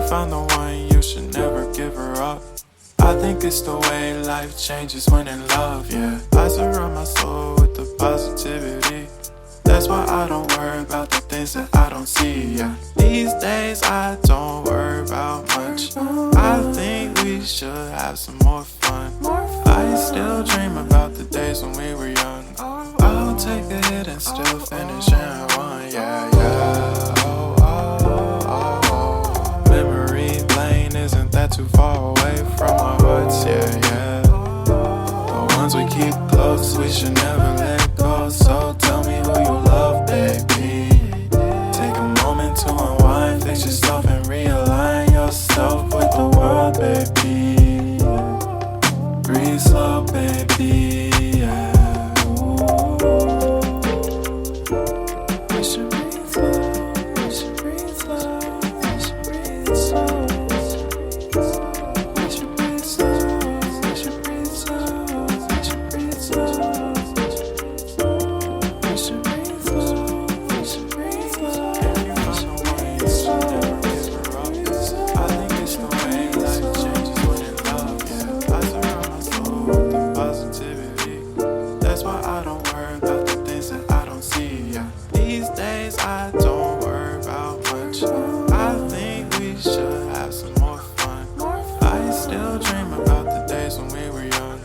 found the one, you should never give her up. I think it's the way life changes when in love, yeah. I surround my soul with the positivity. That's why I don't worry about the things that I don't see, yeah. These days I don't worry about much. I think we should have some more fun. I still dream about the days when we were young. I'll take a hit and still finish in one, yeah, yeah. Oh, oh, oh, oh. Memory lane isn't that too far away from our hearts, yeah, yeah. The ones we keep close, we should never let go. So tell me who you love, baby. Take a moment to unwind, fix yourself and realign yourself with the world, baby. Breathe slow, baby, yeah. We should breathe slow, we should breathe slow, we should breathe slow. We should breathe slow, we should breathe slow, we should breathe slow. We should breathe slow, we should breathe slow. If you found the one, you should never give her up. I think it's the way life changes when in love, yeah. I surround my soul with the positivity. That's why I don't worry about the things that I don't see, yeah. These days I don't worry about much. I think we should have some more fun. I still dream about the days when we were young.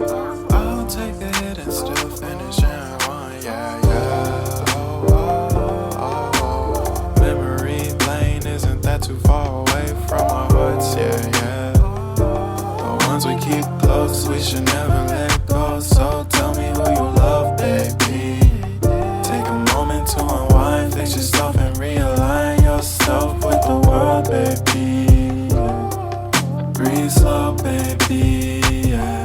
I'll take a hit and still finish in one, yeah, yeah. Oh, oh, oh, oh. Memory lane isn't that too far away from our hearts, yeah, yeah. The ones we keep close, we should never let go. So tell me who you love, baby. Take a moment to unwind, fix yourself and realign yourself with the world, baby. Breathe slow, baby, yeah.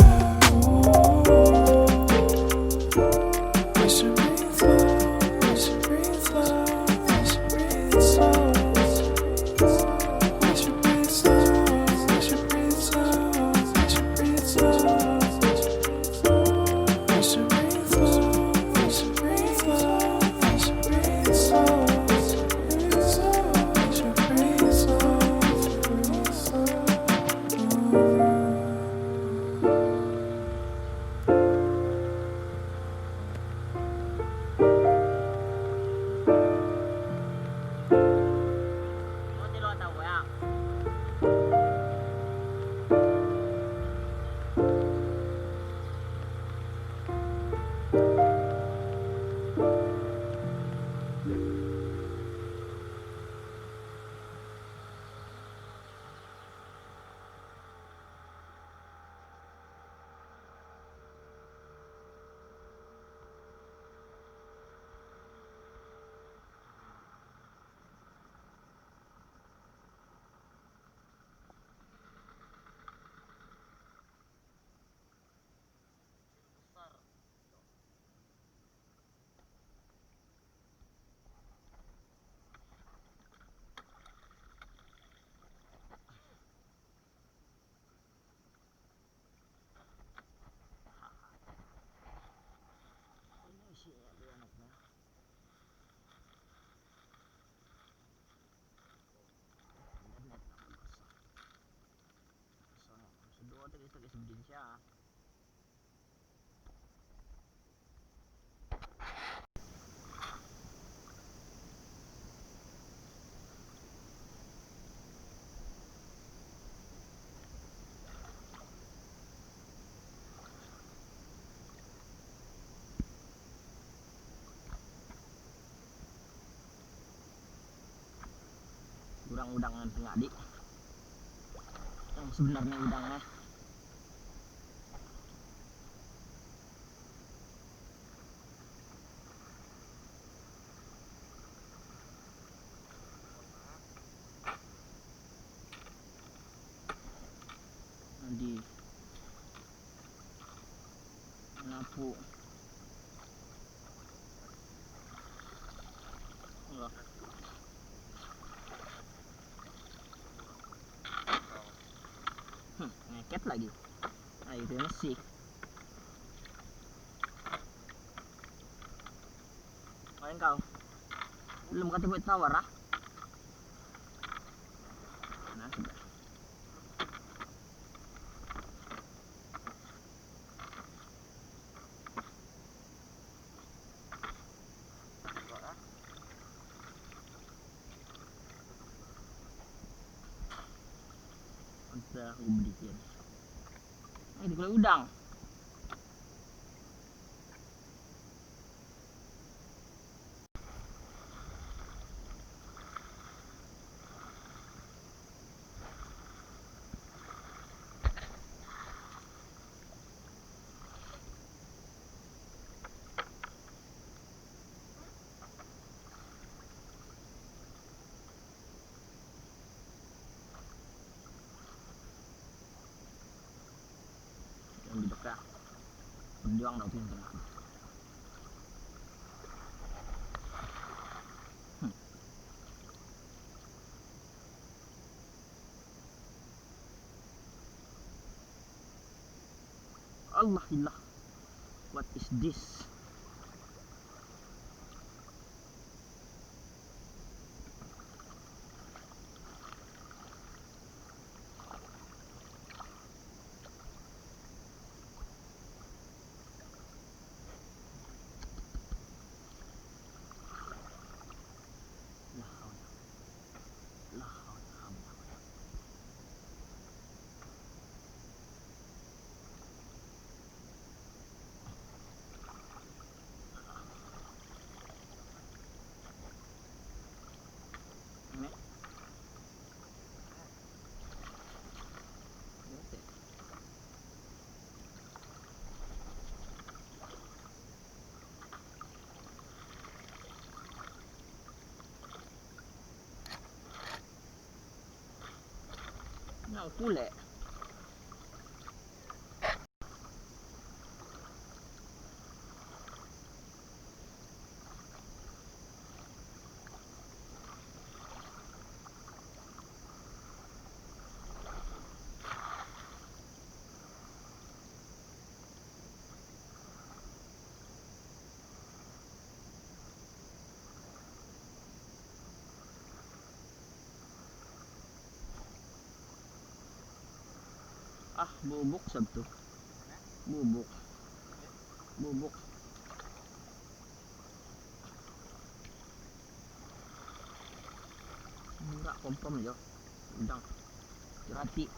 We should breathe slow, we should breathe slow, we should breathe slow. We should breathe slow, we should breathe slow, we should breathe slow. We should breathe slow, we should breathe slow, we should breathe slow. We should breathe slow, breathe slow. Udang-udangan pengadi yang sebenarnya udangnya. Nanti nyapu enggak. Ngeket lagi. Nah itu masih main kau belum kata buat tawar ah. Nah sudah. Sa ubli yan. Ay, di ko lang udang. Yang di dekat. Penjuang dah pintar. Allah ilah. What is this? No, kule. Ah, bubuk Satu. Bubuk. Bubuk. Enggak kompom aja. Udang. Rati.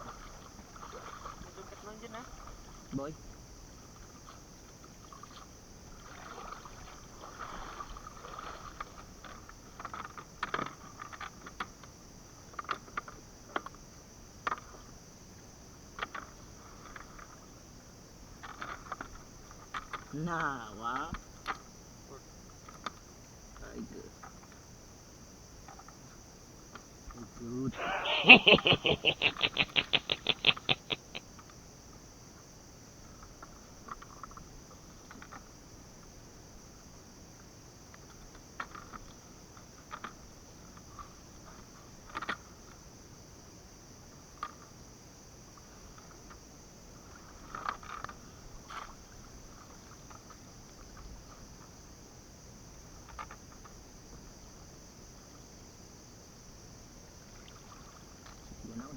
Boy. Nah, wah. Aduh. Belud. Yan ako.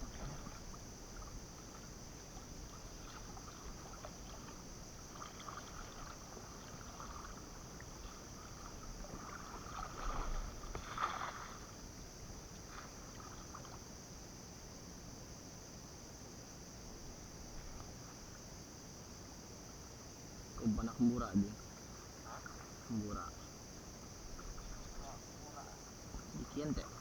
Kung panak mura din. Mura. Dikian teh.